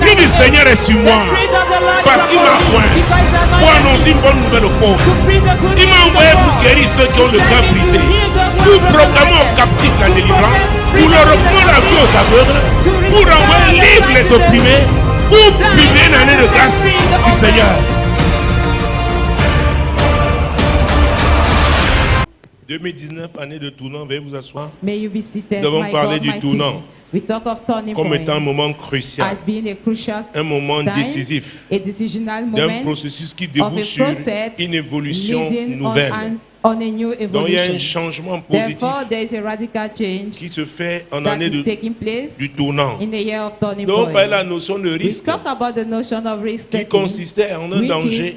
L'Esprit du Seigneur est sur moi. Parce qu'il m'a oint pour annoncer une bonne nouvelle aux pauvres. Il m'a envoyé pour guérir ceux qui ont le cœur brisé, pour proclamer aux captifs la délivrance, pour leur reprendre la vie aux aveugles, pour renvoyer libres les opprimés, pour publier une année de grâce du Seigneur. 2019, année de tournant, veuillez vous asseoir. Nous avons parlé du tournant comme étant un moment crucial, un moment décisif, d'un processus qui débouche sur une évolution nouvelle. Donc il y a un changement positif qui se fait en année du tournant. Donc on parle de la notion de risque qui consistait en un danger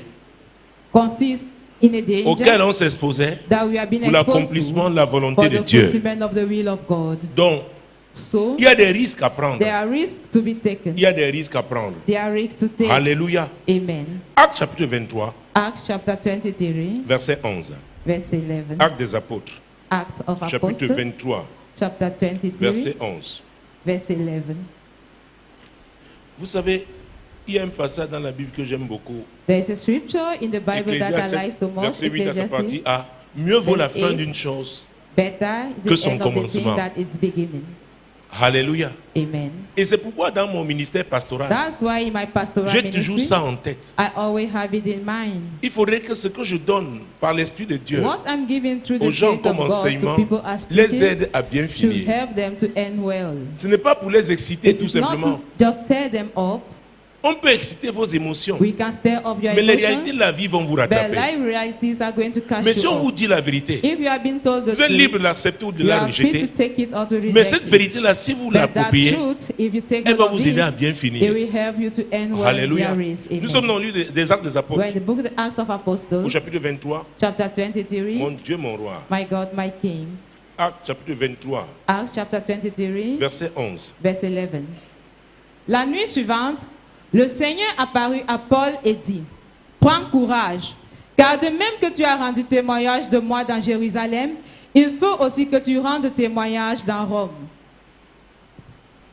auquel on s'exposait pour l'accomplissement de la volonté de Dieu. Donc, il y a des risques à prendre. Il y a des risques à prendre. Alléluia. Acte chapitre 23, verset 11. Acte des apôtres, chapitre 23, verset 11. Vous savez, il y a un passage dans la Bible que j'aime beaucoup. There is a scripture in the Bible that I like so much. Verset 8 à sa partie A. Mieux vaut la fin d'une chose que son commencement. Alléluia. Amen. Et c'est pourquoi dans mon ministère pastoral, That's why in my pastoral j'ai toujours ça en tête. I always have it in mind. Il faudrait que ce que je donne par l'Esprit de Dieu What I'm giving through the aux gens Spirit comme of God enseignement to people as les teaching aide à bien to finir. help them to end well. Ce n'est pas pour les exciter tout It's not simplement. to just tear them up. On peut exciter vos émotions, We can stir up your mais les réalités emotions, de la vie vont vous but rattraper. life realities are going to catch Mais si you on vous up. dit la vérité, If you have been told the vous êtes libre de truth, l'accepter ou de you la are free to rejeter. take it or to Mais reject cette it. vérité-là, si vous But that l'appropriez, truth, if you take elle va hold vous of aider à it, bien it finir. will help you to end well in Alléluia. your race. Nous Amen. sommes dans le livre des Actes des Apôtres, We're in the book of the Acts of au Apostles, chapitre 23. chapter 23. Mon Dieu, mon roi. My God, my King. Actes chapitre 23, Acts chapter 23, verset 11. verse 11. La nuit suivante, le Seigneur apparut à Paul et dit, prends courage, car de même que tu as rendu témoignage de moi dans Jérusalem, il faut aussi que tu rendes témoignage dans Rome.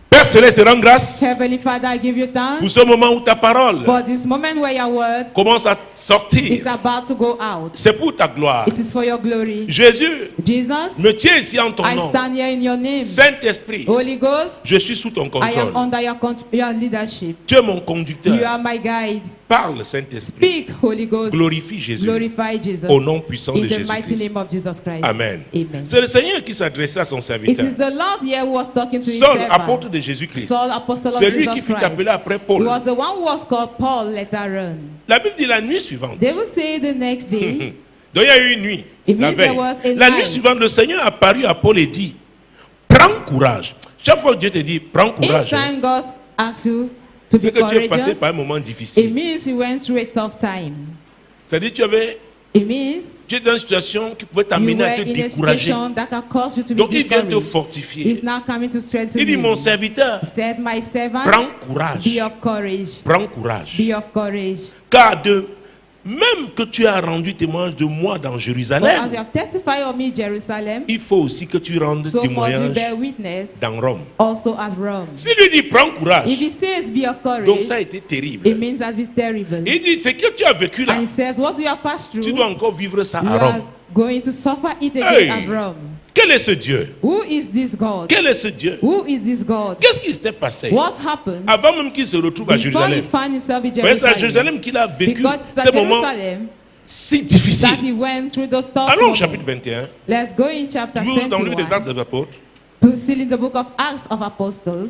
Père Céleste, te rends grâce Heavenly Father, I give you pour thanks ce moment où ta parole for this moment where your word commence à sortir. is about to go out. C'est pour ta gloire. It is for your glory. Jésus, Jesus, me tiens ici en ton I nom. stand here in your name. Saint-Esprit, Holy Ghost, je suis sous ton I contrôle. am under your leadership. Tu es mon You conducteur. are my guide. Parle, Saint-Esprit. Speak, Holy Ghost. Glorifie Jésus. Glorify Jesus. Au nom puissant de In the mighty Jésus-Christ. name of Jesus Christ. Amen. Amen. C'est le Seigneur qui s'adressait à son It serviteur. is the Lord here who was talking to his Saul, servant. apôtre de Jésus-Christ. Saul, apostle of C'est lui Jesus qui fut Christ. appelé après He Paul. was the one who was called Paul later on. La Bible dit la nuit suivante. They will say the next day. Donc il y a eu une nuit, It la means there veille. was a La nuit night. suivante, le Seigneur apparut à Paul et dit, prends courage. Chaque fois que Dieu te dit, prends Each courage, time God asks you to be c'est que tu es passé courageous, par un moment it difficile. means you went through a tough time. C'est-à-dire It means tu es dans une situation qui pouvait you t'amener were à te in a décourager. situation that can cause you to be Donc il vient te discouraged. fortifier. He's now coming to strengthen Il dit, you. mon serviteur, He said, my servant, prends courage. be of courage. Prends courage. Be of courage. Car même que tu as rendu témoignage de moi dans But as Jérusalem, you have testified of me, Jerusalem, il faut aussi que tu rendes so must you témoignage bear witness dans Rome. also at Rome. S'il lui dit, prends If courage, he says be of donc courage, ça a été terrible. it means that it's terrible. Il dit, ce que tu as vécu là, And he says, what you have passed tu through, dois encore vivre ça you à are Rome. going to suffer it again Hey! at Rome. Quel est ce Dieu? Who is this God? Quel est ce Dieu? Who is this God? Qu'est-ce qui s'était passé What happened avant même qu'il se retrouve à before he Jérusalem? found himself in C'est à Jerusalem? Jérusalem qu'il a vécu Because it's ces at moments Jerusalem si that difficiles. he went through those tough Allons au moments. chapitre 21. Let's go in chapter Toujours dans le livre des 21 Actes des Apôtres. to see in the book of Acts of Apostles.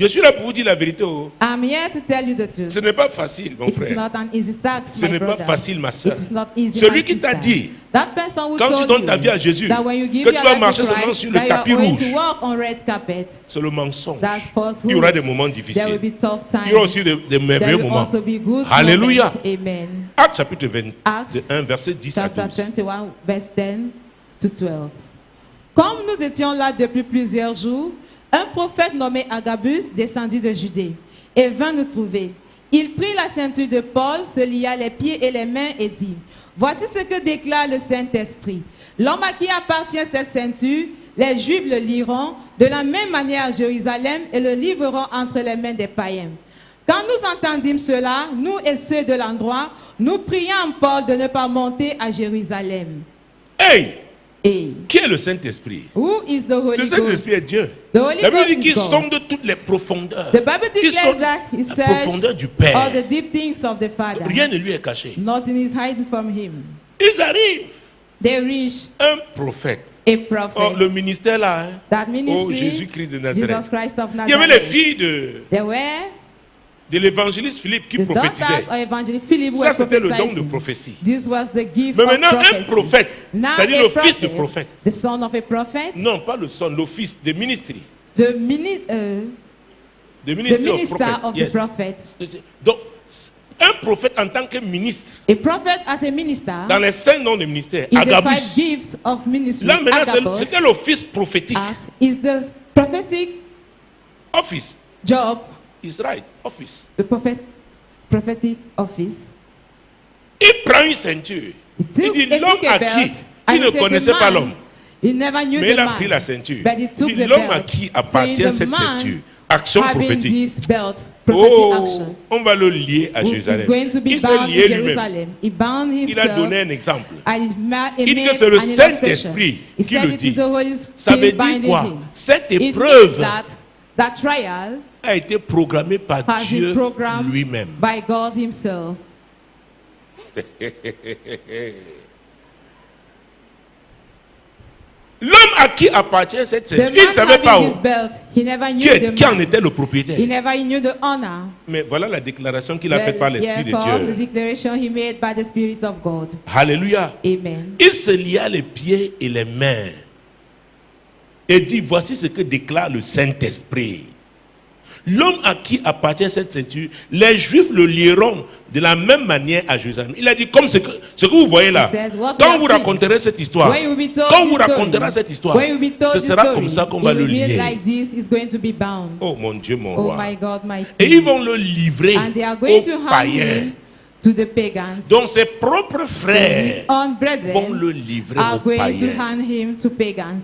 Je suis là pour vous dire la vérité. Oh. I'm here to tell you the truth. Ce n'est pas facile, mon It is frère. not an easy task, Ce my n'est pas brother. facile, ma soeur. It is not easy, Celui my qui t'a sister. dit, That person who quand tu told donnes you ta vie à Jésus, that when you give que tu your vas life marcher to seulement Christ, sur le that you are tapis going rouge, to walk on red carpet. c'est le mensonge. That's falsehood. Il y aura des moments There will difficiles. be tough Il y aura times. aussi des There merveilleux will moments. also be good Alléluia. moments. Amen. Acte chapitre Acts 21, verset 10 à Chapter 12. 21, verse 10 to 12. Comme nous étions là depuis plusieurs jours, un prophète nommé Agabus descendit de Judée et vint nous trouver. Il prit la ceinture de Paul, se lia les pieds et les mains et dit, voici ce que déclare le Saint-Esprit. L'homme à qui appartient cette ceinture les Juifs le liront de la même manière à Jérusalem et le livreront entre les mains des païens. Quand nous entendîmes cela, nous et ceux de l'endroit, nous prions Paul de ne pas monter à Jérusalem. Hey! Hey. Qui est le Saint-Esprit? Who is the Holy Ghost? Le Saint-Esprit est Dieu. The Holy La Bible Ghost dit qu'il is God. sonde toutes les profondeurs. The Bible declares that he La profondeur du Père. all the deep things of the Father. Rien ne lui est caché. Nothing is hidden from him. Ils arrivent. They reach Un prophète. a prophet. Oh, le ministère là, hein? That ministry, Oh, Jésus-Christ de Nazareth. Jesus Christ of Nazareth. Il y avait les filles de l'évangéliste Philippe qui the prophétisaient. daughters of Evangelist Philip Ça, were c'était le don de prophesying. prophétie. This was the gift Mais of maintenant, prophecy. un prophète, Now c'est-à-dire a le fils prophet, du prophète. the son of a prophet, Non, pas le son, le fils de ministry. the De minister of the prophet. Donc, un prophète en tant que ministre, A prophet as a minister, dans les 5 noms de ministère, is the 5 Agabus. gifts of ministry. Là, maintenant, Agabus c'était l'office prophétique. is the prophetic Office. job, Is right. Office. the prophetic office. Il prend une ceinture. Il dit l'homme à qui il ne connaissait pas l'homme. He never knew Mais the il a man, pris la ceinture. but he took Il dit the l'homme à belt, qui appartient saying, cette the man ceinture. Action having prophétique. this belt, prophetic Oh, action, on va le lier à who is Jérusalem. going to be Il s'est bound in lié lui-même. Jerusalem. He bound Il a himself. donné un exemple. And he Il dit made que c'est le an illustration. Saint-Esprit He qui said le it is dit. the Holy Ça veut Spirit dire binding quoi? him. Cette It épreuve means that trial a été programmée par has Dieu been programmed lui-même. by God himself. L'homme à qui appartient cette The ceinture, il ne man savait pas having où. this belt, he never knew the Qui en man. était le propriétaire. He never knew the honor. Mais voilà la déclaration qu'il a faite par l'Esprit de the Dieu. declaration he made by the Spirit of God. Alléluia. Amen. Il se lia les pieds et les mains et dit, voici ce que déclare le Saint-Esprit. L'homme à qui appartient cette ceinture, les Juifs le lieront de la même manière à Jérusalem. Il a dit, comme ce que vous voyez là, quand vous raconterez cette histoire, quand vous raconterez cette histoire, ce sera comme ça qu'on va le lier. Like this, it's going to be bound. Oh mon Dieu, mon Oh roi. my God, my Et ils vont le livrer and they are going to aux hand païens. him to the pagans. Donc ses propres So his frères own vont brethren le livrer are aux going to païens. hand him to pagans.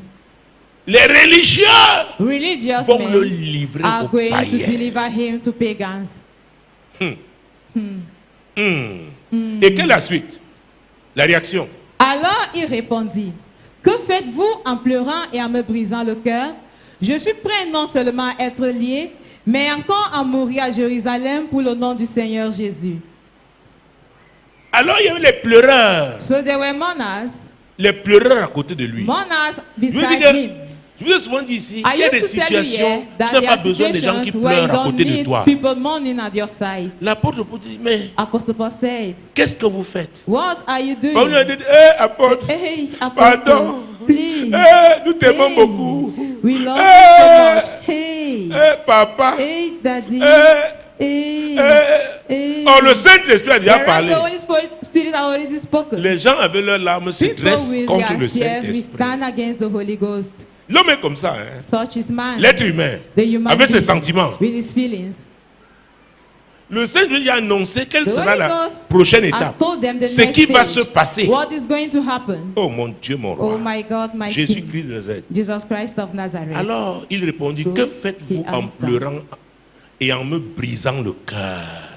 Les religieux Religious vont le men livrer are aux going to païens. deliver him to pagans. Et quelle est la suite? La réaction. Alors il répondit, que faites-vous en pleurant et en me brisant le cœur? Je suis prêt non seulement à être lié, mais encore à mourir à Jérusalem pour le nom du Seigneur Jésus. Alors il y avait les pleureurs. So there were mourners, Les pleureurs à côté de lui. mourners Je vous beside dis que- him. je vous ai souvent dit ici, il y I a des used to tell you situations, here tu that n'as there pas are besoin des gens qui situations where you pleurent à don't côté de need toi. people mourning at your side. L'apôtre Paul dit, mais Apostle Paul said, qu'est-ce que vous faites? what are you doing? On lui a dit, hé apôtre, Hey, pardon, Apostle, please. hé, nous t'aimons Hey, beaucoup. we love Hey. you so much. Hey, Hé papa, hey, daddy. hé, Hey, hey. Oh, le Saint-Esprit a déjà The parlé. Holy Spirit had already spoken. Les gens avec leurs larmes se People dressent with contre their le tears, we Saint-Esprit. stand against the Holy Ghost. L'homme est comme ça, hein? Such is man, L'être humain, the human avec ses being, sentiments. with his feelings. Le Saint-Esprit a annoncé quelle The sera Holy la Ghost prochaine has étape. told them the Ce next qui va se stage. passer. What is going to happen? Oh mon Dieu, mon Oh roi. my God, my King, Jésus-Christ de Nazareth. Jesus Christ of Nazareth. Alors il répondit, So que faites-vous he en answered. pleurant et en me brisant le cœur?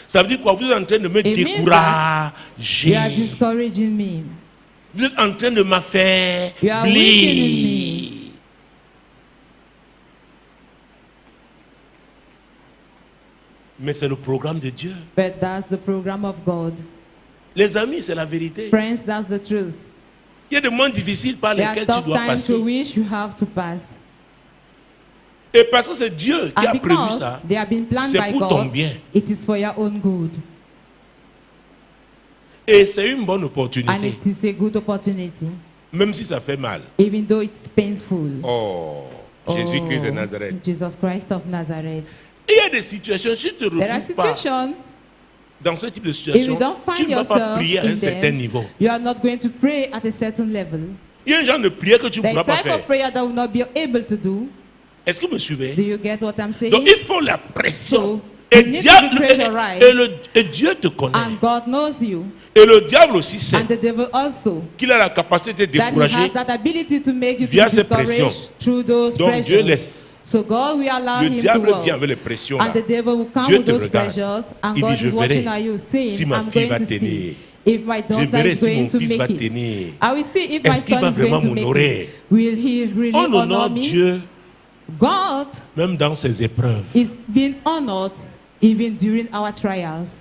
Ça veut dire quoi? Vous êtes en train de me It means décourager. You are discouraging me. Vous êtes en train de m'affaiblir. You are weakening me. Mais c'est le programme de Dieu. But that's the program of God. Les amis, c'est la vérité. Friends, that's the truth. Il y a des moments difficiles par There are lesquels tu tough dois times passer. through which you have to pass. Et parce que c'est Dieu qui And a prévu because ça, they have been planned c'est by pour ton God, bien. it is for your own good. Et c'est une bonne And opportunité, it is a good opportunity, même si ça fait mal. even though it's painful. Oh, Jésus-Christ de Nazareth. Jesus Christ of Nazareth. Il y a des situations, si tu ne te There are retrouves pas situations, dans ce type de if situation, you don't tu find ne vas pas yourself prier à un in certain them, niveau. you are not going to pray at a certain level. Il y a un genre de prière que tu ne The pourras pas type faire. of prayer that will not be able to do. Est-ce que vous me suivez? Do you get what I'm saying? Donc il faut la pression. So, Et, you need to be pressurized. et Dieu te connaît. And God knows you. Et le diable aussi sait And the devil also, qu'il a la capacité de that he décourager has that ability to make you to via be ces pressions. discouraged through those Donc Dieu pressures. laisse. So God will allow Le him to diable work. vient avec les pressions And là. the devil will come Dieu with te those regarde. pressures, and Il God dit, is je watching verrai at you, saying, si ma I'm fille going va to tenir. see if my Je daughter verrai is si going mon to fils va make it. tenir. I will see if my Est-ce qu'il son va is going vraiment to make m'honorer? it. Will he really On honore honor me? Dieu God même dans ses épreuves. is being honored even during our trials.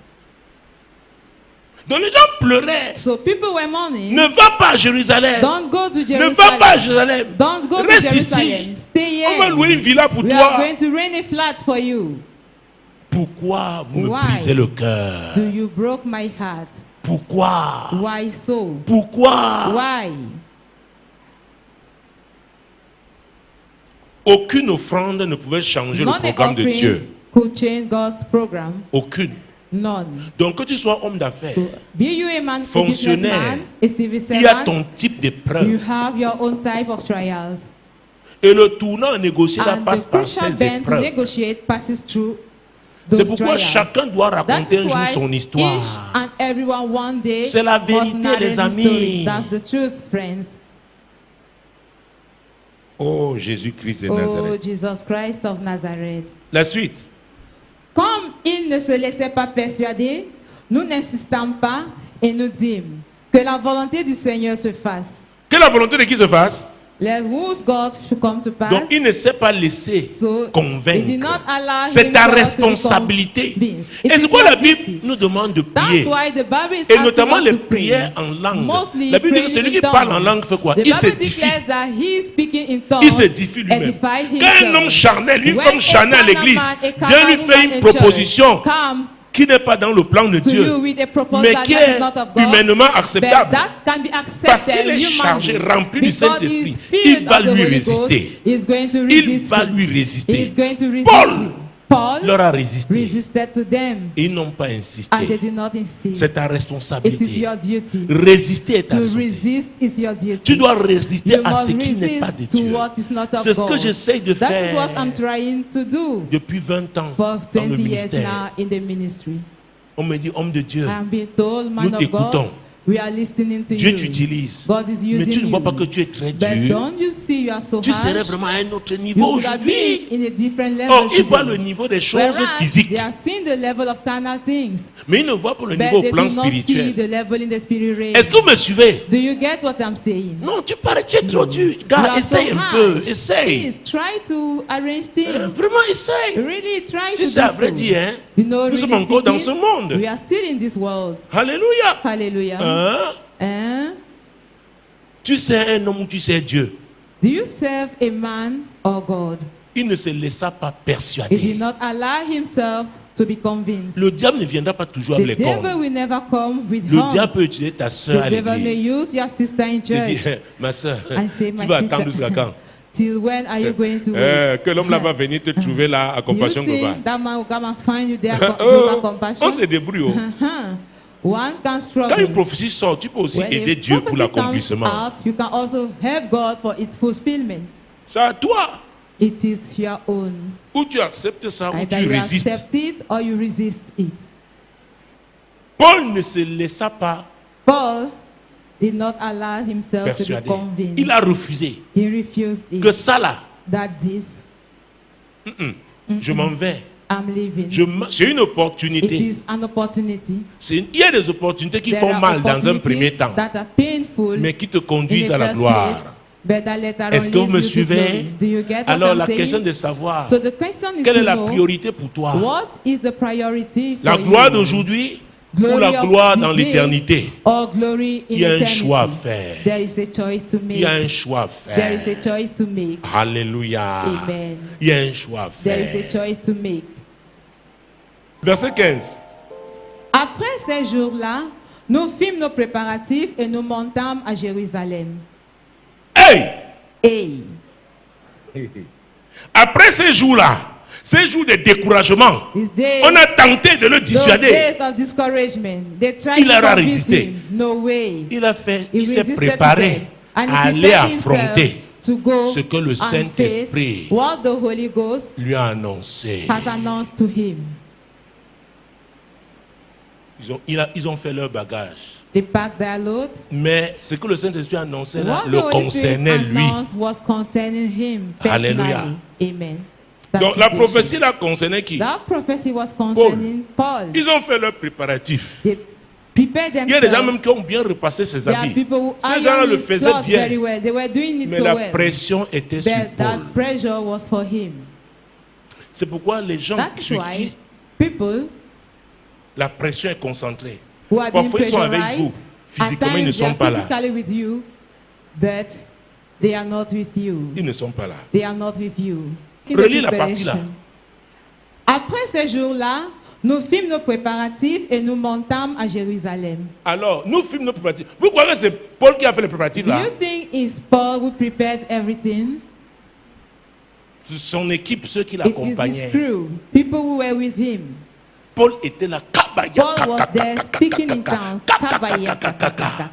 Donc les gens pleuraient. So people were mourning. Ne va pas à Jérusalem. Don't go to Ne Jerusalem. va pas à Jérusalem. Don't go to Reste Jerusalem. ici. Stay here. On va louer une villa pour We are toi. going to rent a flat for you. Pourquoi vous me Why brisez le cœur? do you broke my heart? Pourquoi? Why so? Pourquoi? Why? Aucune offrande ne pouvait changer le None programme de Dieu. offering could change God's program. Aucune. None. Donc que tu sois homme d'affaires, So, be you a man, a fonctionnaire, businessman, a civil il y a servant, ton type you d'épreuve. have your own type of trials. Et le tournant négocié là And passe the par crucial ces band to épreuves. negotiate passes through C'est those pourquoi trials. chacun doit That raconter is un jour why son each histoire. and everyone one day C'est la must vérité, narrate les his amis. story. That's the truth, friends. Oh Jésus-Christ de Oh, Nazareth. Jesus Christ of Nazareth. La suite. Comme il ne se laissait pas persuader, nous n'insistons pas et nous dîmes que la volonté du Seigneur se fasse. Que la volonté de qui se fasse? Let whose God should come to pass. Donc il ne s'est pas laissé So, he did convaincre. not allow C'est ta himself to be responsabilité. convinced. Et It c'est is quoi your la Bible duty. nous demande de prier? That's why the Bible is Et asking notamment us les to pray. prières en langue. Mostly La Bible dit que praying celui in qui parle en tongues. langue fait quoi? The Il Bible s'édifie. declares that he is speaking in tongues. Il s'édifie lui-même. edify Quand un himself. homme charnel, une When femme a charnelle à carnal l'église, man, a vient carnal lui faire woman une in church, proposition come qui n'est pas dans le plan de to you Dieu, with a proposal mais that qui is est not of God, humainement but acceptable. that can be Parce qu'il accepted est chargé, humanly. rempli du Because Saint-Esprit. he's Il filled va of the lui Holy Ghost, résister. he's going to Il resist va him. lui He's résister. going to resist Paul him. Paul leur a résisté. resisted to them, Ils n'ont pas and they insisté. did not insist. C'est ta It is responsabilité. your duty. Résister est ta To responsabilité. resist is your duty. Tu dois résister You à must ce qui n'est pas de resist to Dieu. what is not of C'est ce que God. j'essaye de That is faire what I'm trying to do depuis 20 ans for dans le 20 years ministère. now in the ministry. On me dit, homme de Dieu, I'm being told, man nous of t'écoutons. God, we are listening to Dieu you. t'utilise. God is Mais tu using ne vois you. pas que tu es très But dur. don't you see you are so Tu serais harsh? vraiment à un autre You niveau would have aujourd'hui. been in a different level Oh, ils voient today. le niveau des choses Whereas physiques, they are seeing the level of carnal things, mais ils ne voient pas le but niveau au they plan do not see spirituel. the level in the spirit realm. Est-ce que vous me suivez? Do you get what I'm saying? Non, tu parais, tu es trop dur. You Gars, are so essaye un peu, harsh. essaye. Please try to arrange things. Vraiment, essaye. Really try Si to c'est do à vrai so. dire, hein, You know, nous sommes really encore dans speaking, ce monde. we are still in this world. Alléluia. Hallelujah. Hein? Eh? Tu sais un homme ou tu sais Dieu. Do you serve a man or God? Il ne se laissa pas He did persuader. not allow himself to be convinced. Le diable ne viendra pas toujours The avec les devil cornes. will never come with Le horns. diable peut utiliser ta soeur à The devil may l'église. use your sister in Il dit, church. ma soeur, I say, tu my vas attendre sister, jusqu'à quand? till when are you going to wait? Que l'homme là va venir te trouver là à Do you Compassion Global. think that man will come and find you there at Oh, Global Compassion? on se débrouille. Oh. One can Quand struggle. une prophétie sort, tu peux aussi When aider a Dieu pour prophecy comes l'accomplissement. out, you can also help God for its fulfillment. C'est à toi. It is your own. Ou tu acceptes ça ou Either tu you résistes. accept it or you resist it. Paul ne se laissa pas Paul did not allow himself to be persuader. convinced. Il a refusé He refused it. que ça là, That this, je m'en vais. I'm leaving. C'est une It opportunité. is an opportunity. Il y a des opportunités qui There font are mal dans un opportunities premier temps, that are painful mais qui te in conduisent the à la first gloire. place, but that later on Est-ce que vous me leads you to suivez? glory. Do you get what Alors I'm la saying? question de savoir, So the question is quelle est to la know priorité pour toi? what is the priority for La gloire you? d'aujourd'hui ou Glory la of gloire this dans day l'éternité? or glory in Il y a un eternity? choix à faire. There is a choice to Il y a make. un choix à There is a faire. choice to make. Alléluia. Amen. Il y a un choix à There is a faire. choice to make. Verset 15. Après ces jours-là, nous fîmes nos préparatifs et nous montâmes à Jérusalem. Hey! Et Après ces jours-là, ces jours de découragement, these days, on a tenté de le those dissuader. days of discouragement, they tried Il to aura convince résisté. him. No way. Il He s'est resisted to préparé them. And he à aller prepared himself affronter to go ce que le and face Saint-Esprit what the Holy Ghost lui a annoncé. has announced to him. Ils ont fait leur bagage. They packed their load. Mais ce que le Saint-Esprit annonçait là, What le the Holy Spirit concernait lui. announced was concerning him personally. Alléluia. Amen. Donc la prophétie là concernait qui? That prophecy was concerning Paul. Ils ont fait leurs préparatifs. They prepared themselves. Il y a des gens même qui ont bien repassé ses There are habits. people who Ces gens-là le ironed his faisaient clothes bien. very well. They were doing it Mais so la well. pression était sur But Paul. that pressure was for him. C'est pourquoi les gens That is sur why qui people la pression est concentrée. who are being Parfois ils sont avec vous. pressurized, at Physiquement, ils ne times they sont are pas là. physically with you, but they are not with you. Ils ne sont pas là. They are not with you. In Relis the la partie là. preparation. Après ces jours-là, nous fîmes nos préparatifs et nous montâmes à Jérusalem. Alors, nous filmons nos préparatifs. Vous croyez que c'est Paul qui a fait les préparatifs Do là? you think it's Paul who prepared everything? C'est son équipe, ceux qui It is his l'accompagnaient. crew, people who were with him. Paul était là. Paul was there speaking in tongues. Kabaya, kakakaka.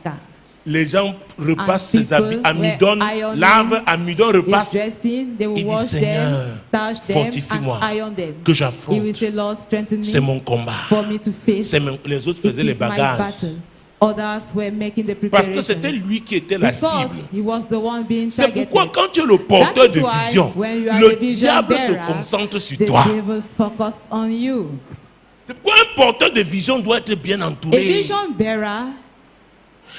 Les gens repassent And ses habits. people Amidon were ironing lave, Amidon His repasse. dressing, they will Il dit, wash them, Seigneur, starch them, fortifie-moi, and iron them. que He will j'affronte. say, Lord, strengthen C'est me mon combat. for me to face. Les autres It faisaient les is my bagages. battle. Others were making the Parce que c'était preparations. lui qui était la Because cible. he was the one being C'est targeted. pourquoi quand tu es le porteur That is de why vision, when you are le the vision diable se bearer, concentre sur The toi. devil focused on you. C'est pourquoi un porteur de vision doit être bien A entouré. vision bearer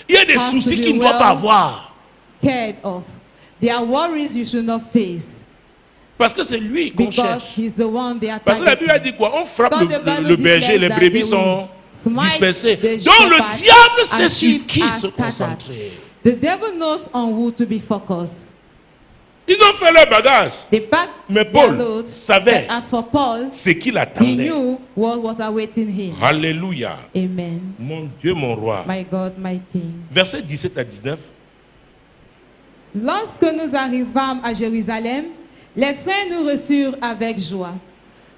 Il y a des has to soucis be qu'il ne doit well pas avoir. cared of. There are worries you should not face Parce que c'est lui qu'on because cherche. he's the one they are Parce que la Bible a targeting. dit quoi? On frappe God, the Bible le berger, declares les that brebis they sont smite dispersées. the Donc le shepherd diable sait and sur sheep qui are se scattered. concentrer. The devil knows on who to be focused. Ils ont fait leur bagage. They packed Mais their Paul load, savait but as for Paul, ce qu'il he attendait. knew what was awaiting him. Alléluia. Amen. Mon Dieu, mon roi. My God, my King. Versets 17 à 19. Lorsque nous arrivâmes à Jérusalem, les frères nous reçurent avec joie.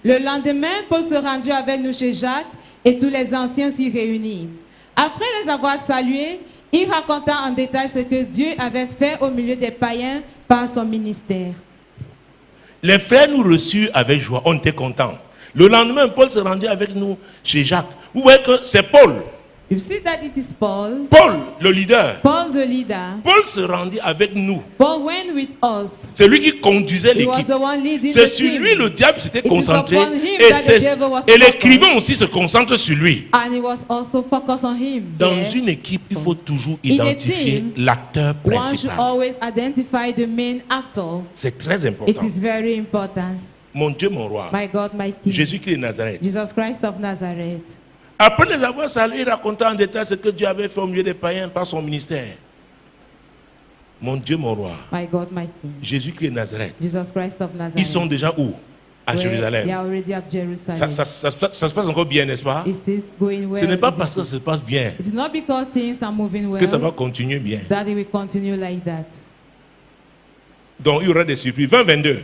Le lendemain, Paul se rendit avec nous chez Jacques et tous les anciens s'y réunirent. Après les avoir salués, il raconta en détail ce que Dieu avait fait au milieu des païens par son ministère. Les frères nous reçurent avec joie. On était contents. Le lendemain, Paul se rendit avec nous chez Jacques. Vous voyez que c'est Paul. You see that it is Paul, Paul, le leader. Paul the leader. Paul se rendit avec nous. Paul went with us. C'est lui qui conduisait He was l'équipe. the one leading C'est the sur team. lui le diable s'était It is concentré. upon him Et, that the devil was et focused. l'écrivain aussi se concentre sur lui. And he was also focused on him. Dans Yeah. une équipe, il faut toujours In a identifier team, l'acteur One should principal. always identify the main actor. C'est très It important. is very important. Mon Dieu, mon roi. My God, my King. Jésus-Christ de Nazareth. Jesus Christ of Nazareth. Après les avoir salués, il raconta en détail ce que Dieu avait fait au milieu des païens par son ministère. Mon Dieu, mon roi. My God, my King. Jésus-Christ de Nazareth. Jesus Christ of Nazareth. Ils sont déjà où? À Where Jérusalem. They are already at Jerusalem. Ça se passe encore bien, n'est-ce pas? Is it going well? Ce n'est pas Is parce it- que ça se passe bien It's not because things are moving well que ça va continuer bien. that it will continue like that. Donc il y aura des surprises. 20-22.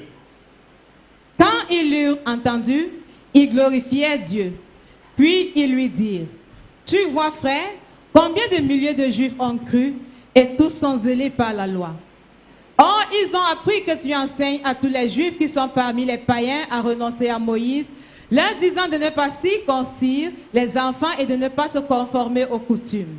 Quand ils l'eurent entendu, ils glorifiaient Dieu. Puis ils lui dirent, tu vois frère, combien de milliers de Juifs ont cru et tous sont zélés par la loi. Or, ils ont appris que tu enseignes à tous les Juifs qui sont parmi les païens à renoncer à Moïse, leur disant de ne pas circoncire les enfants et de ne pas se conformer aux coutumes.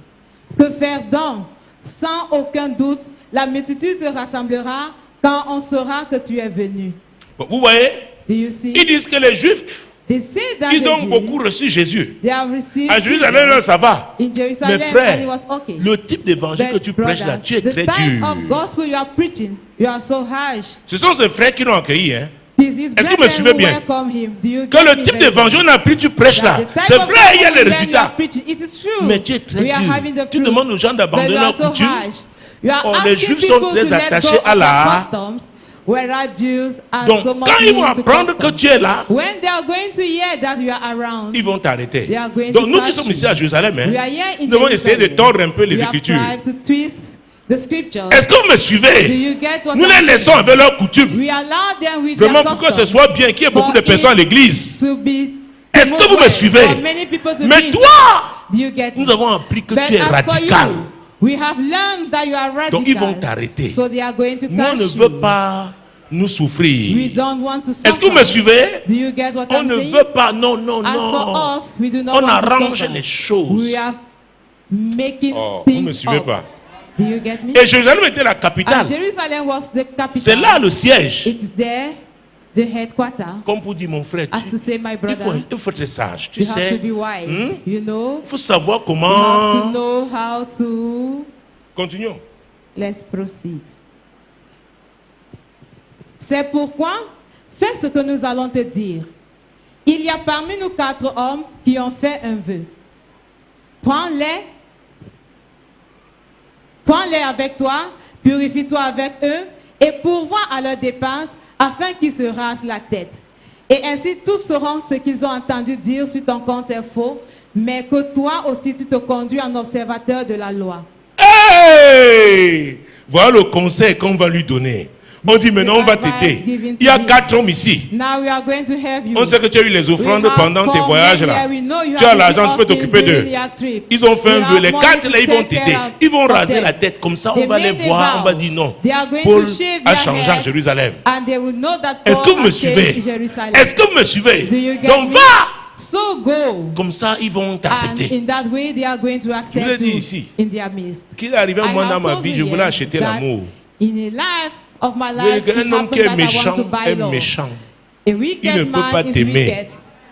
Que faire donc? Sans aucun doute, la multitude se rassemblera quand on saura que tu es venu. Bon, vous voyez, Do you see? ils disent que les Juifs, They say that ils the ont Jews, beaucoup reçu Jésus. they have received À Jérusalem, Jesus là, ça va. in Jerusalem, Mais and it frère, was okay. le type d'évangile que But tu prêches là, brothers, tu es the très type dur. of gospel you are preaching, you are so harsh. Ce sont ces frères qui l'ont accueilli. Hein. This is Est-ce que vous me brethren suivez who bien? welcome him. Do you Que get le me type very d'évangile on a pris, tu prêches là. well? The type C'est of vrai, il y a gospel les then you are résultats. preaching, it is true. Mais tu es très We are dur. having the Tu fruit. demandes aux gens d'abandonner But you leur are so coutume. harsh. You are Or les asking Juifs sont people très to let attachés go à of la- their customs, whereas Jews are Donc, so much quand ils vont linked to apprendre que customs. tu es là, When they are going to hear that you are around, ils vont t'arrêter. They are going Donc to nous qui touch sommes you. ici à Jérusalem, we are hein, here in nous devons essayer de Jerusalem. tordre un peu les We have Écritures. tried to twist the scriptures. Est-ce que vous me Do suivez? you get what Nous I'm les saying? laissons avec leurs coutumes. We allow them with Vraiment their pour que ce customs soit bien, qu'il y ait beaucoup for de personnes à it l'église. to be Est-ce que vous me suivez? For many people to Mais reach. toi, Do you get nous me? avons appris que But tu es as for radical. you, we have learned that you are radical. Donc ils vont t'arrêter. So they are going to Nous, on catch ne you. veut pas nous souffrir. We don't want to Est-ce que vous me suivez? Do you get what On I'm ne saying? veut pas, non, non, As non. for us, we do not On want to arrange suffer. les choses. We are making Oh, vous ne me things suivez up. pas. Do you get me? Et Jérusalem était la capitale. And Jerusalem was the capital. C'est là le siège. It's there, the headquarter. Comme pour dire mon frère, As to say, my brother, il faut être sage. Tu you have sais, to be wise. You know, il faut savoir you have to comment. know how to. Continuons. Let's proceed. C'est pourquoi, fais ce que nous allons te dire. Il y a parmi nous 4 hommes qui ont fait un vœu. Prends-les avec toi, purifie-toi avec eux et pourvois à leurs dépenses afin qu'ils se rasent la tête. Et ainsi tous sauront ce qu'ils ont entendu dire sur ton compte est faux, mais que toi aussi tu te conduis en observateur de la loi. Hey! Voilà le conseil qu'on va lui donner. On dit maintenant on va t'aider. Il y a 4 hommes ici. Now we are going to have you. On sait que tu as eu les offrandes pendant tes voyages là. Tu as l'argent, tu peux t'occuper d'eux. Ils ont fait un vœu. Les 4 là, ils vont t'aider. Ils vont raser la tête. Comme ça, on va les voir. On va dire non. Paul a changé à Jérusalem. Est-ce que vous me suivez? Est-ce que vous me suivez? Donc va! So go. Comme ça, ils vont t'accepter. In that way, they are going to accept Je vous ai dit you ici in their midst. qu'il est arrivé un moment dans ma vie, je voulais acheter l'amour. In a life of my life, Un homme qui est méchant est méchant. A Il wicked ne peut pas man is t'aimer. wicked.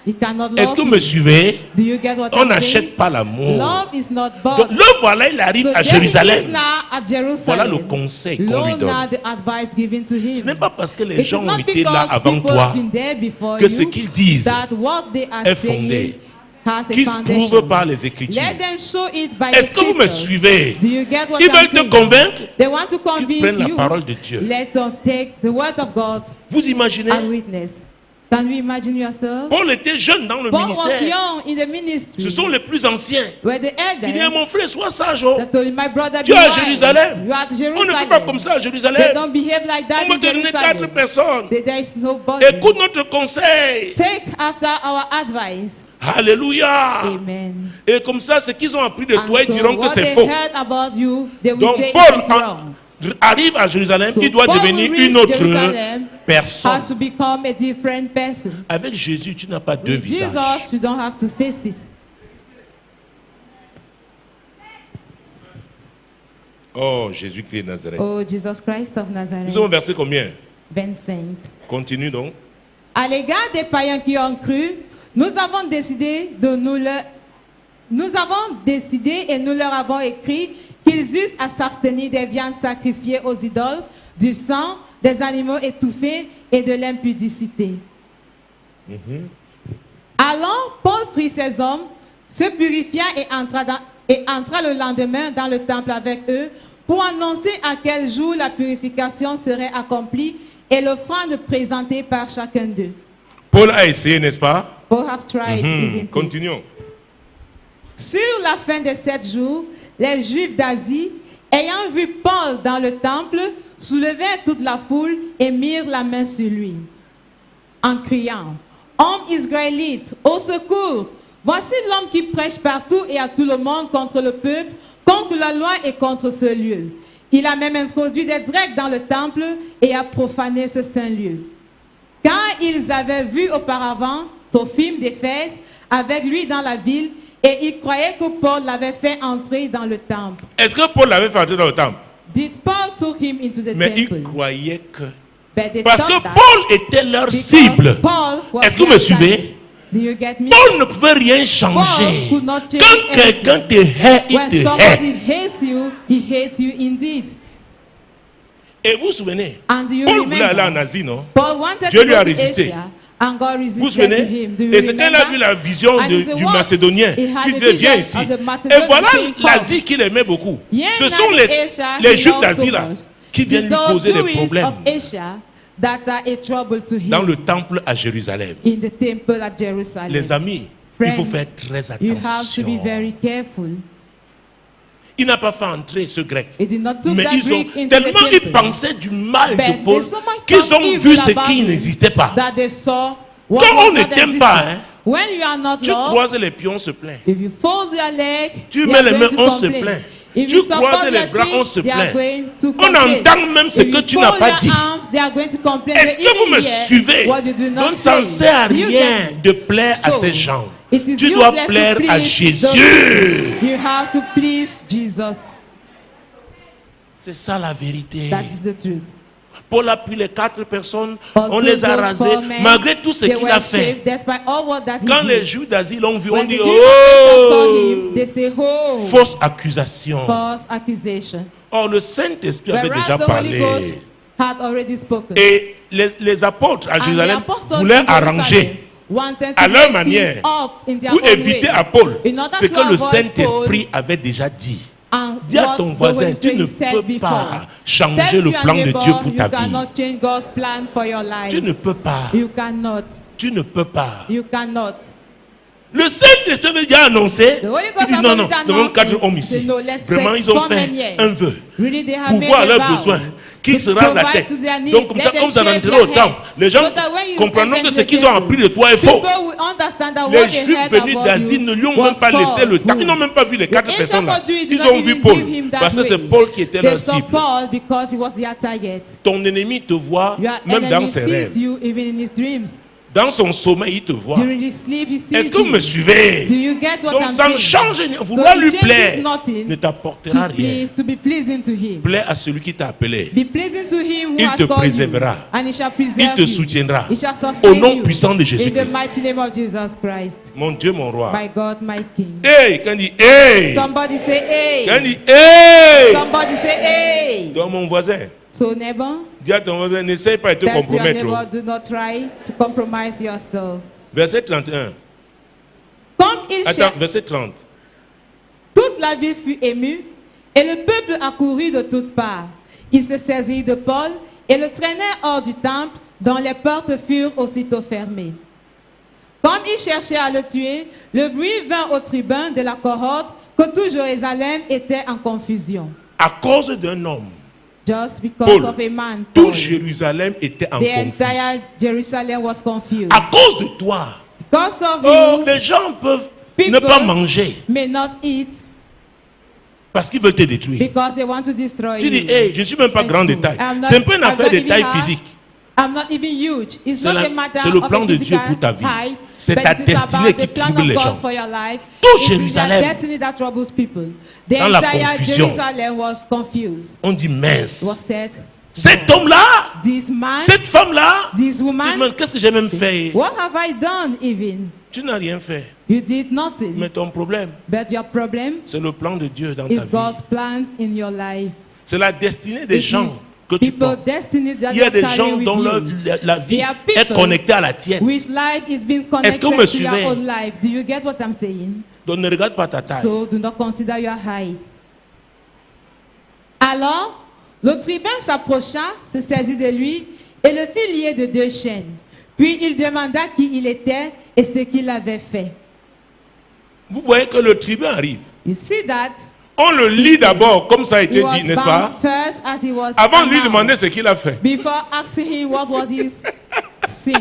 He cannot love Est-ce que vous me suivez? Do you get what On I'm saying? n'achète pas l'amour. Love is not bought. Donc, le voilà, il arrive So à there he is Jérusalem. now at Jerusalem. Voilà le conseil qu'on lui Now donne. the advice given to him. Ce n'est pas parce que les It is gens ont not été là because avant people toi have been there before que ce you qu'ils disent that what they are est saying fondé. has a Qu'ils foundation. prouvent par les Écritures. Let them show it by Est-ce the que vous me scriptures. suivez? Do you get what Ils I'm veulent te saying? convaincre. They want to Ils convince prennent la you. parole de Dieu. Let them take the word of God Vous imaginez? and witness. Can you imagine yourself? Paul était jeune dans le Paul was ministère. young in the ministry. Ce sont les plus anciens. Were the Il dit, elders mon frère, sois sage. Oh. that told my brother, Tu be es à wise. Jérusalem. You are at On Jerusalem. ne fait pas comme ça à They Jérusalem. don't behave like that On va in te donner 4 Jerusalem. personnes. There is nobody. Écoute notre conseil. Take after our advice. Alléluia. Amen. Et comme ça, ce qu'ils ont appris de And toi, ils so diront que what c'est they faux. heard about you, they will Donc say Paul it is wrong. arrive à Jérusalem, So il doit Paul devenir will reach une autre Jerusalem, personne. has to become a different person. Avec Jésus, tu n'as pas deux With visages. Jesus, you don't have two faces. Oh, Jésus-Christ de Nazareth. Oh, Jesus Christ of Nazareth. Nous avons versé combien? 25. Continue donc. À l'égard des païens qui ont cru, nous avons décidé et nous leur avons écrit qu'ils eussent à s'abstenir des viandes sacrifiées aux idoles, du sang, des animaux étouffés et de l'impudicité. Alors, Paul prit ses hommes, se purifia et entra le lendemain dans le temple avec eux pour annoncer à quel jour la purification serait accomplie et l'offrande présentée par chacun d'eux. Paul a essayé, n'est-ce pas? Paul have tried, isn't it? Continuons. Sur la fin de 7 jours, les Juifs d'Asie, ayant vu Paul dans le temple, soulevèrent toute la foule et mirent la main sur lui, en criant, « Homme israélite, au secours! Voici l'homme qui prêche partout et à tout le monde contre le peuple, contre la loi et contre ce lieu. Il a même introduit des Grecs dans le temple et a profané ce saint lieu. » Car ils avaient vu auparavant Trophime d'Éphèse avec lui dans la ville, et ils croyaient que Paul l'avait fait entrer dans le temple. Est-ce que Paul l'avait fait entrer dans le temple? Did Paul took him into the Mais temple? ils croyaient que... But they Parce que thought that Paul était leur because cible. Paul was Est-ce que vous me their suivez? target. Do you get me? Paul ne pouvait rien Paul changer. could not change Quand quelqu'un te anything. hait, il When te somebody hait. hates you, he hates you indeed. Et vous vous souvenez? And do you Paul voulait aller en remember? Asie, non? Paul wanted Dieu to lui a go to résisté. Asia, and God Vous vous resisted to souvenez? him. Do you Et c'est quand il a remember? vu la vision And it's du what? Macédonien He had qui a disait viens vision ici. of the Macedonian Et voilà saying, "Come." l'Asie qu'il aimait beaucoup. Yeah, Ce now sont the Asia les he Juifs loves d'Asie so là much. qui viennent lui It's causer those des tourists problèmes of Asia that are a trouble to him dans le temple à Jérusalem. in the temple at Jerusalem. Les amis, il faut Friends, faire très you have to be attention. very careful. Il n'a pas fait entrer ce grec. He did not took Mais that ils ont Greek into tellement the ils temple. pensaient du mal But de Paul there's so much qu'ils ont evil vu ce about qui him n'existait pas. that they saw what Quand was on ne not t'aime existing. pas, hein, When you are not tu loved, croises les pions, on se plaint. if you fold your leg, Tu they mets are les going mains, to on se complain. plaint. If Tu you crois support que les your bras, on dream, se they are plaint. going to On complain. entend même ce If que you tu n'as fold pas your dit. arms, they are going to complain. Est-ce They que vous even me hear suivez? what you do not Donc ça ne say. sert à Do you rien get de plaire à So, ces gens. it is Tu dois useless to plaire à please Jésus. those- You have to please Jesus. C'est ça la vérité. That is the truth. Paul a pris les 4 personnes, Although on les a those rasés, 4 men, malgré tout ce they qu'il were a fait. shaved despite all what that he Quand did. les Juifs d'Asie l'ont vu, on When dit the Jews saw him, oh, they say, oh, fausse accusation. false accusation. Or le Saint-Esprit avait Whereas déjà the Holy Ghost parlé. had already spoken. Et les apôtres à And the Jérusalem apostles voulaient in Jerusalem arranger wanted à to leur make manière things up in their pour own éviter way. à Paul In order ce to que le avoid Saint-Esprit avait déjà dit. And Dis à what ton the voisin, Holy tu Spirit ne said peux before. pas changer Tell le your plan de neighbor, Dieu pour you ta vie. cannot change God's plan for your life. Tu ne peux pas. You cannot. Tu ne peux pas. You cannot. Le Saint-Esprit avait déjà annoncé. The Holy Il Ghost dit has non, non, already nous avons announced 4 it. hommes ici. Say, no, let's Vraiment, take ils ont 4 men fait here. un vœu. Really, they have Pour made voir a leurs vow besoins, qui to se rasent la provide tête. to their needs. Donc comme Let ça, them quand vous allez shave entrer their au temple, head. les gens So that when you comprendront enter que ce the qu'ils ont temple, appris de toi est faux. People will understand that Les what they Juifs heard venus about d'Asie you ne lui ont was même pas laissé le temps. falsehood. Ils n'ont même pas vu les 4 The personnes là. Ancient Jews did Ils not ont vu even Paul. give him that Parce que way. c'est Paul qui était They leur saw cible. Paul because he was their target. Ton ennemi te voit Your même dans enemy ses sees rêves. you even in his dreams. Dans son sommeil, il te voit. During his sleep, he sees Est-ce que vous me you. suivez? Do you get what Donc I'm ça ne saying? change rien. So Vouloir it lui changes plaire nothing ne t'apportera rien. to be pleasing to him. Plaît à celui qui t'a appelé. Be pleasing to him who Il has te called préservera. you, and he shall Il preserve te you. soutiendra. He shall sustain Au nom you. puissant de In the Jésus-Christ. mighty name of Jesus Christ. Mon Dieu, mon roi. My God, my King. Hey, quand il dit hey. Somebody say Quand il hey. dit hey. Somebody say hey. Donc mon voisin, So neighbor, dis à ton voisin, n'essaye pas de te tell your compromettre. neighbor, do not try to compromise yourself. Verset 31. Comme il Attends, cherche, verset 30. toute la ville fut émue et le peuple accourut de toutes parts. Il se saisit de Paul et le traînait hors du temple, dont les portes furent aussitôt fermées. Comme il cherchait à le tuer, le bruit vint au tribun de la cohorte que tout Jérusalem était en confusion. À cause d'un homme, Just because Paul, of a man, tout Paul, Jérusalem était en the confusion. entire Jerusalem was confused. À cause de toi, Because of oh, you, les gens peuvent people ne pas manger may not eat parce qu'ils veulent te détruire. because they want to destroy Tu dis, you. hey, je ne suis même pas That's grand de good. taille. I'm not- C'est un peu une I'm affaire not de even taille high. physique. I'm not even huge. It's C'est not la- a matter c'est le of plan a de Dieu physical pour ta vie. height, C'est but ta it is destinée about qui the plan trouble of les God gens. for your life. Tout It is Jérusalem. their destiny that troubles people. The Dans la entire confusion. Jerusalem was confused. On dit mince. Was said, Cet homme-là, this man, cette femme-là, this tu te woman, demandes, qu'est-ce que j'ai même fait? what have I done even? Tu n'as rien fait. You did nothing. Mais ton problème, But your problem c'est le plan de Dieu dans is ta vie. God's plan in your life. C'est la destinée des It gens is que tu people's portes. destiny that Il y a you're des gens carrying dont with you. la vie There are est people connectée à la tienne. Which life is being Est-ce que vous connected me to your suivez? own life. Do you get what I'm saying? Donc ne regarde pas ta taille. So do not consider your height. Alors, le tribun s'approcha, se saisit de lui et le fit lier de 2 chaînes. Puis il demanda qui il était et ce qu'il avait fait. Vous voyez que le tribun arrive. You see that? On le lit d'abord, comme ça a été He was dit, n'est-ce pas? bound first as he was Avant de lui announced, demander ce qu'il a fait. before asking him what was his sin.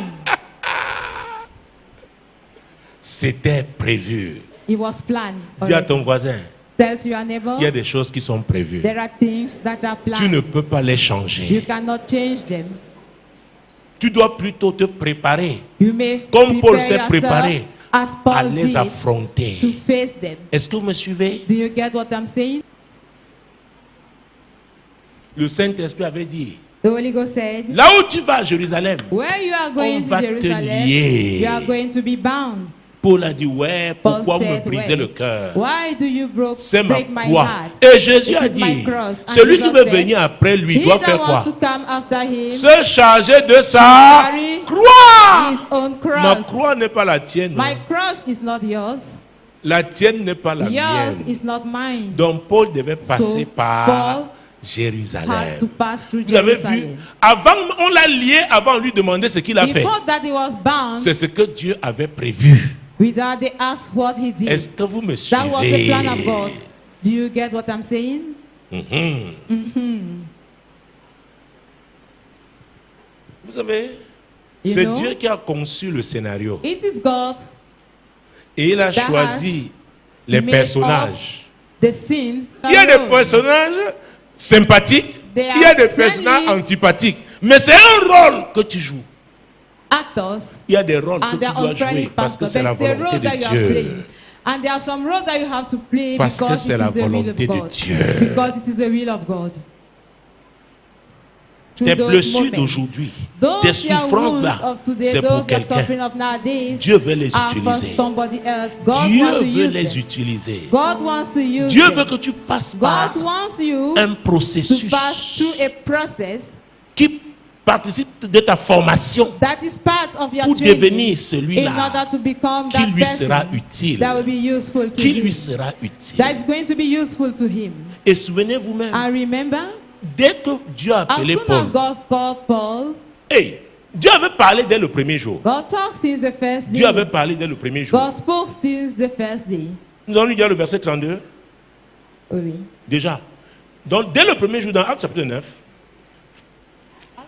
C'était prévu. It was planned. Dis à already. ton voisin, Tell to your neighbor, il y a des choses qui sont prévues. there are things that are Tu planned. ne peux pas les You changer. cannot change them. Tu dois plutôt te préparer You may Comme Paul s'est prepare préparé yourself as à Paul les did affronter. to face them. Est-ce que vous me suivez? Do you get what I'm saying? Le Saint-Esprit avait dit, The Holy Ghost said, là où tu vas à Jérusalem, where you are going to va te Jerusalem, lier. you are going to be bound. Paul a dit, ouais, pourquoi Paul vous me said, brisez "Wait, le cœur? Why do you C'est ma break my croix. heart? Et Jésus It a is my dit, cross." And celui qui Jesus veut said, venir après lui He doit that faire wants quoi? to come after him, Se charger de sa carry croix. his own Ma cross. croix n'est pas la tienne. My cross is not yours. La tienne n'est pas la Yours mienne. is not mine. Donc Paul devait passer So, par Paul Jérusalem. had to pass through Vous avez vu, Jerusalem. avant, on l'a lié avant de lui demander ce qu'il a fait. Before that he was bound, C'est ce que Dieu avait prévu. without they asked what he did. Est-ce que vous me That was the plan of suivez? God. Do you get what I'm saying? Vous savez, You c'est know? Dieu qui a conçu le scénario. It is God Et il a that choisi les made personnages the sin. Il y a des personnages sympathiques, il y a des personnages antipathiques. Mais c'est un rôle que tu joues. Actors. Il y a des rôles que tu dois jouer parce que c'est la volonté de Dieu. And there are some roles that you have to play parce because que c'est la volonté de Dieu. Because it is the will of God. Tes blessures d'aujourd'hui, tes souffrances là, c'est pour quelqu'un. Dieu veut les utiliser. Dieu veut les utiliser. Dieu veut que tu passes par un processus qui participe de ta formation pour devenir celui-là qui lui sera utile. Qui lui sera utile. Et souvenez-vous-même, dès que Dieu a appelé Paul, hey, Dieu avait parlé dès le premier jour. Dieu avait parlé dès le premier jour. Nous allons lui dire le verset 32. Oui. Déjà. Donc, dès le premier jour, dans Actes chapitre 9,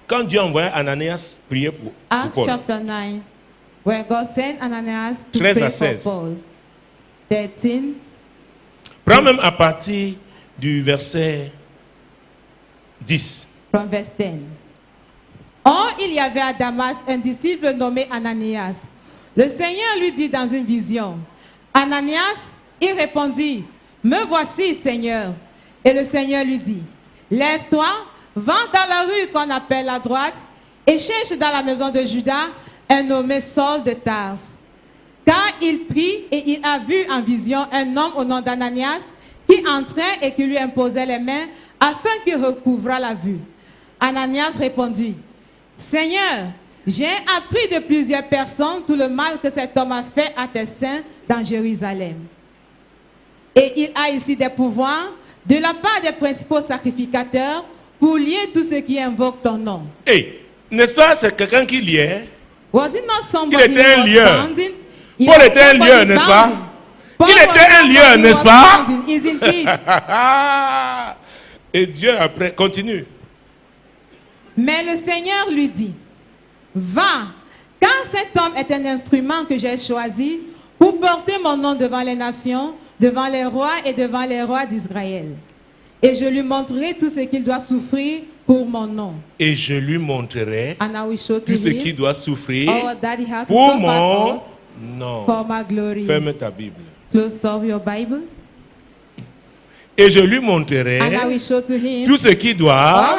quand Dieu envoyait Ananias prier pour Paul. Acts chapter 9, where God sent Ananias to 13 à pray 16. for Paul. 13. Prends même à partir du verset 10. From verse 10. Or, il y avait à Damas un disciple nommé Ananias. Le Seigneur lui dit dans une vision, Ananias, il répondit, me voici, Seigneur. Et le Seigneur lui dit, lève-toi, va dans la rue qu'on appelle à droite et cherche dans la maison de Judas un nommé Saul de Tarse. Car il prit et il a vu en vision un homme au nom d'Ananias qui entrait et qui lui imposait les mains afin qu'il recouvrât la vue. Ananias répondit, Seigneur, j'ai appris de plusieurs personnes tout le mal que cet homme a fait à tes saints dans Jérusalem. Et il a ici des pouvoirs de la part des principaux sacrificateurs pour lier tous ceux qui invoquent ton nom. Hey, n'est-ce pas, c'est quelqu'un qui liait? Was it not somebody il était un lieur. Paul était un lieur, n'est-ce pas? Il était un lieur, n'est-ce pas? Et Dieu après, continue. Mais le Seigneur lui dit, va, car cet homme est un instrument que j'ai choisi pour porter mon nom devant les nations, devant les rois et devant les rois d'Israël. Et je lui montrerai tout ce qu'il doit souffrir pour mon nom. Et je lui montrerai tout ce qu'il doit souffrir pour mon nom. For my glory. Ferme ta Bible. Close off your Bible. Et je lui montrerai tout ce qu'il doit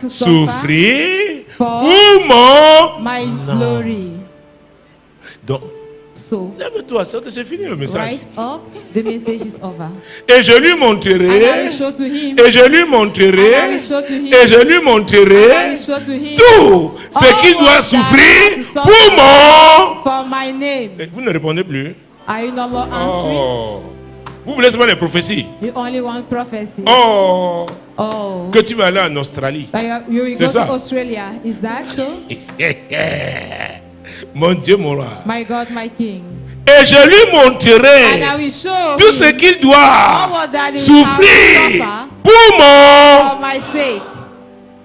souffrir pour my glory. Donc, lève-toi, c'est fini le message. Rise up, the message is over. Et je lui montrerai, et je lui montrerai, et je lui montrerai tout ce qu'il doit souffrir pour my name. Vous ne répondez plus. Are you no more answering? Oh. Vous voulez seulement les prophéties. You only want prophecies. Oh. Oh. Que tu vas aller en Australie. You will go ça? to Australia. Is that so? Mon Dieu, mon roi. My God, my King. Et je lui montrerai tout ce qu'il doit souffrir pour my sake.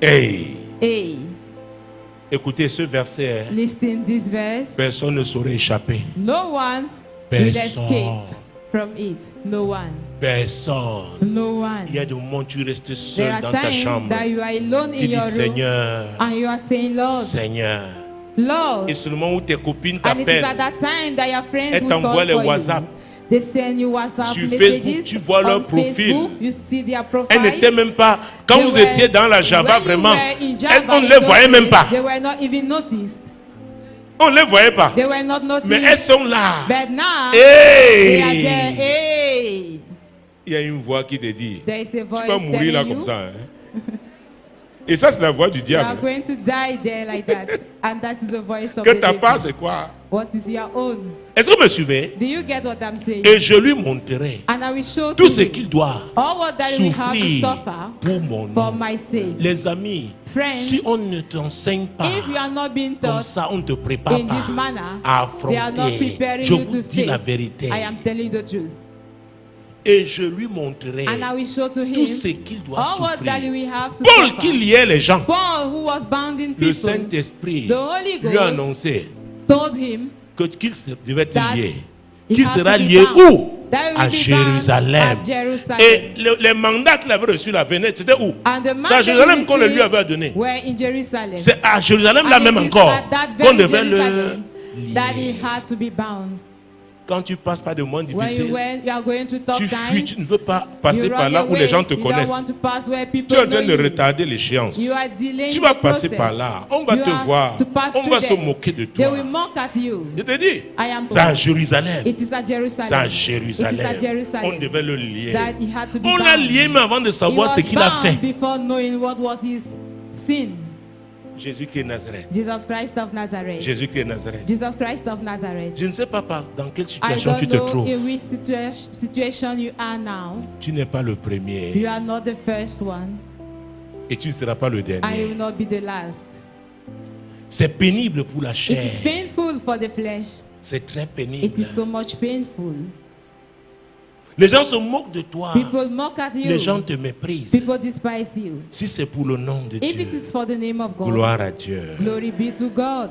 Hey. Hey. Écoutez ce verset. Listen this verse. Personne ne saurait échapper. No one will escape from it. No one. Personne. No one. Il y a des moments où tu restes seul dans ta There are chambre. times that you are alone Tu in dis your Seigneur. room and you are saying, Lord. Seigneur. Lord. Et c'est le moment où tes copines And it is t'appellent. at that time that your friends Elles will call t'envoient les for WhatsApp. you. They send you WhatsApp Sur messages. Facebook, tu vois leur profil. Facebook, you see their profile. Elles n'étaient même pas. Quand vous étiez dans la Java, vraiment, on ne les voyait même pas. They were not even noticed. On ne les voyait pas. They were not noticed. Mais elles sont là. But now, hey! they are there. Hey! Il y a une voix qui te dit, There is a voice tu vas mourir là telling comme you, ça. Hein? Et ça, c'est la voix du you are diable. going to die there like that. And that is the voice of Que the ta part, devil. c'est quoi? What is your own? Est-ce que vous me suivez? Do you get what I'm saying? Et je lui montrerai And I will show tout to ce you qu'il doit all what that we have to souffrir suffer pour mon for nom. my sake. Les amis, Friends, si on ne t'enseigne pas if you are not being comme taught ça, on ne te prépare in this manner, pas à they are not affronter. preparing Je you vous to dis la face. vérité. I am telling you the truth. Et je lui montrerai And I will show to tout him ce qu'il doit all what that souffrir. we have to Paul suffer. qui liait les gens, Paul, who was bounding le people, Saint-Esprit the Holy lui a Ghost annoncé told him qu'il devait être that lié. he Qu'il had sera to be lié bound. où? à Jérusalem. Et les mandats qu'il avait reçus là venaient, c'était où? C'est à Jérusalem qu'on le lui avait donné. C'est à Jérusalem là même encore qu'on devait le lier. Quand tu passes par des moments difficiles, tu fuis, tu ne veux pas passer par là où les gens te connaissent. Tu es en train de retarder l'échéance. Tu vas passer par là. On va te voir. On va se moquer de toi. Je te dis, c'est à Jérusalem. C'est à Jérusalem. On devait le lier. On l'a lié mais avant de savoir ce qu'il a fait. Jésus qui est Nazareth. Jesus Christ of Nazareth. Jésus qui est Nazareth. Jesus Christ of Nazareth. Je ne sais pas dans quelle situation tu te trouves. In which situation you are now. Tu n'es pas le premier. You are not the first one. Et tu ne seras pas le dernier. I will not be the last. C'est pénible pour la chair. It is painful for the flesh. C'est très pénible. It is so much painful. Les gens se moquent de toi. People mock at you. Les gens te méprisent. People despise you. Si c'est pour le nom de If Dieu, it is for the name of God, gloire à Dieu. Glory be to God.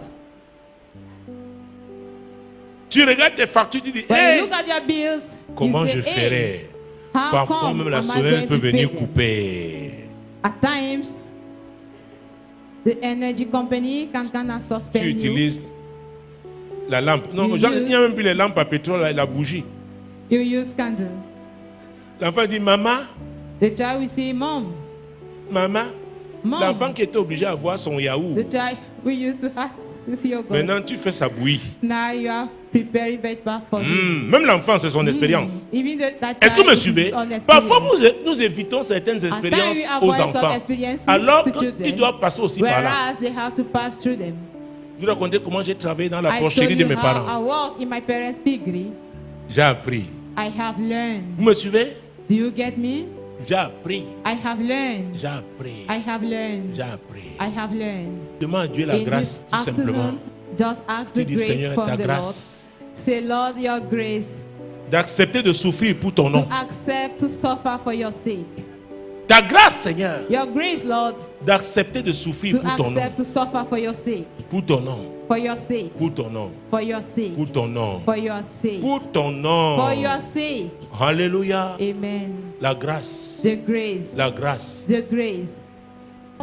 Tu regardes tes factures, tu dis, when you look at your bills, comment you say, je ferai? How Parfois même la sonnette peut venir couper. At times, the energy company can suspend tu utilises la lampe. Non, il n'y a même plus les lampes à pétrole et la bougie. You use candle. L'enfant dit, maman. The child will say, Mom. Maman. L'enfant qui était obligé à avoir son yaourt. The child we used to have this yogurt. Maintenant, tu fais sa bouillie. Now you are preparing bed bath for him. Même l'enfant, c'est son expérience. Est-ce que vous me suivez? Parfois, nous évitons certaines expériences aux enfants. Alors, ils doivent passer aussi par là. They have to pass through them. Je vais raconter comment j'ai travaillé dans la porcherie de mes parents. I work in my parents' piggery. J'ai appris. I have learned. Vous me suivez? Do you get me? J'ai appris. I have learned. J'ai appris. I have learned. J'ai appris. I have learned. Demande à Dieu la grâce, tout simplement. Just ask the grace from the Lord. Say, Lord, your grace. D'accepter de souffrir pour ton nom. To accept to suffer for your sake. Ta grâce, Seigneur. Your grace, Lord. D'accepter de souffrir pour ton nom. To accept to suffer for your sake. Pour ton nom. For your sake. Pour ton nom. For your sake. Pour ton nom. For your sake. Pour ton nom. For your sake. Alléluia. Amen. La grâce. The grace. La grâce. The grace.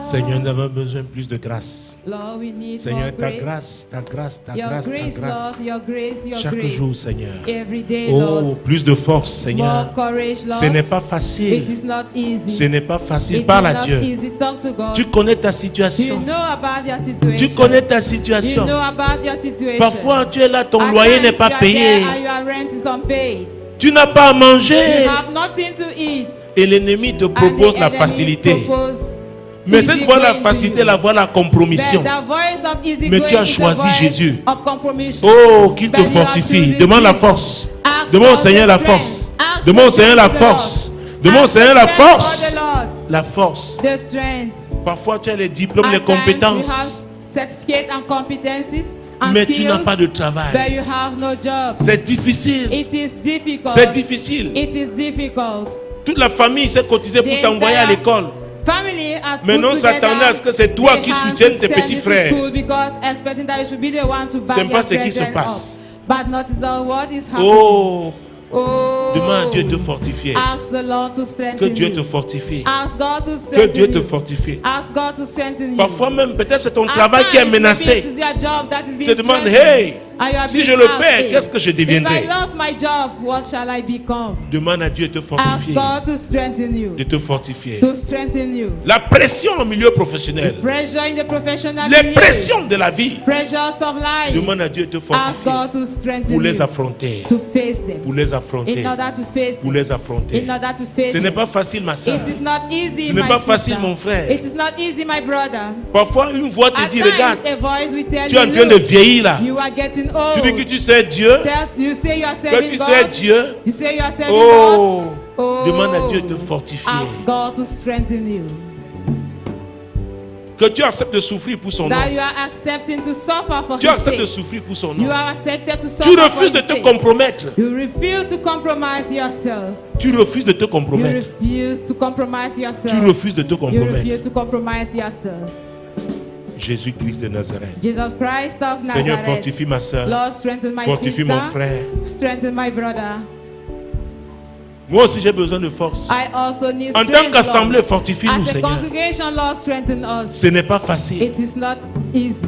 Seigneur, nous avons besoin plus de grâce. Lord, we need Seigneur, more ta grâce, ta grâce, ta your grâce, grace, ta grâce. Lord, your grace, your chaque grace. jour, Seigneur. Every day, oh, Lord. Plus de force, Seigneur. More courage, Lord. Ce n'est pas facile. It is not easy. Ce n'est pas facile. It Parle is à not Dieu. Easy. Talk to God. Tu connais ta situation. You know about your situation. Tu connais ta situation. You know about your situation. Parfois, tu es là, ton loyer n'est pas payé. Your rent is unpaid. Tu n'as pas à manger. You have nothing to eat. Et l'ennemi te propose la facilité. Mais cette fois, la facilité, la voie, la compromission. Mais tu as choisi Jésus. Oh, qu'il te fortifie. Demande la force. Demande au Seigneur la force. Demande au Seigneur la force. Demande au Seigneur la force. La force. Parfois, tu as les diplômes, les compétences. Mais tu n'as pas de travail. C'est difficile. C'est difficile. Toute la famille s'est cotisée pour t'envoyer à l'école. Maintenant, s'attendait à ce que c'est toi qui soutiennes tes petits frères. Ce n'est pas ce qui se passe. Oh, demande à Dieu de te fortifier. Que Dieu te fortifie. Que Dieu te fortifie. Parfois même, peut-être c'est ton travail qui est menacé. Tu te demandes, hey, si je le perds, qu'est-ce que je deviendrai? Demande à Dieu de te fortifier. De te fortifier. La pression au milieu professionnel. Les pressions de la vie. Demande à Dieu de te fortifier. Pour les affronter. Pour les affronter. Pour les affronter. Ce n'est pas facile, ma soeur. Ce n'est pas facile, mon frère. Parfois, une voix te dit, regarde, tu es en train de vieillir là. Tu dis que tu sais Dieu. Que tu sais Dieu. Oh, demande à Dieu de te fortifier. Que tu acceptes de souffrir pour son nom. Tu acceptes de souffrir pour son nom. Tu refuses de te compromettre. Tu refuses de te compromettre. Tu refuses de te compromettre. Jésus-Christ de Nazareth. Jesus Christ of Nazareth. Seigneur, fortifie ma soeur. Lord, strengthen my fortifie sister. mon frère. Strengthen my brother. Moi aussi j'ai besoin de force. I also need En strength, tant qu'assemblée, Lord. fortifie-nous, As a Seigneur. congregation, Lord, strengthen us. Ce n'est pas facile. It is not easy.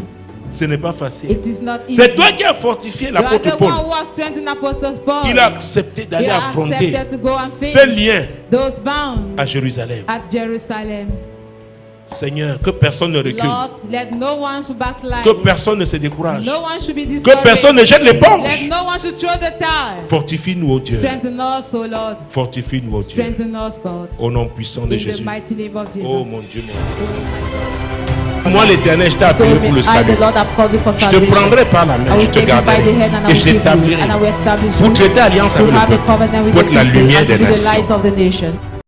Ce n'est pas facile. It is not easy. C'est toi qui as fortifié You are l'apôtre the Paul. one who has strengthened Apostle Paul. Il a accepté d'aller He affronter accepted to go and face ces liens those bound à Jérusalem. at Jerusalem. Seigneur, que personne ne recule. Lord, let no one should backslide. Que personne ne se décourage. No one should be Que discouraged. personne ne jette l'éponge. Let no one should throw the towel. Fortifie-nous, ô Dieu. Strengthen us, O Lord. Fortifie-nous, ô Dieu. Strengthen us, God. Au nom puissant de In the Jésus. mighty name of Jesus. Oh mon Dieu, mon Dieu. Moi, l'Éternel, je t'ai appelé pour le I, salut. the Lord, have called you for Je te salvation. prendrai par la I main, will je te take you by garderai the hand and I et will je keep you, t'établirai and I will establish pour you traiter alliance to avec le have a peuple, covenant with pour the être la people lumière and to des be the light nations. of the nation.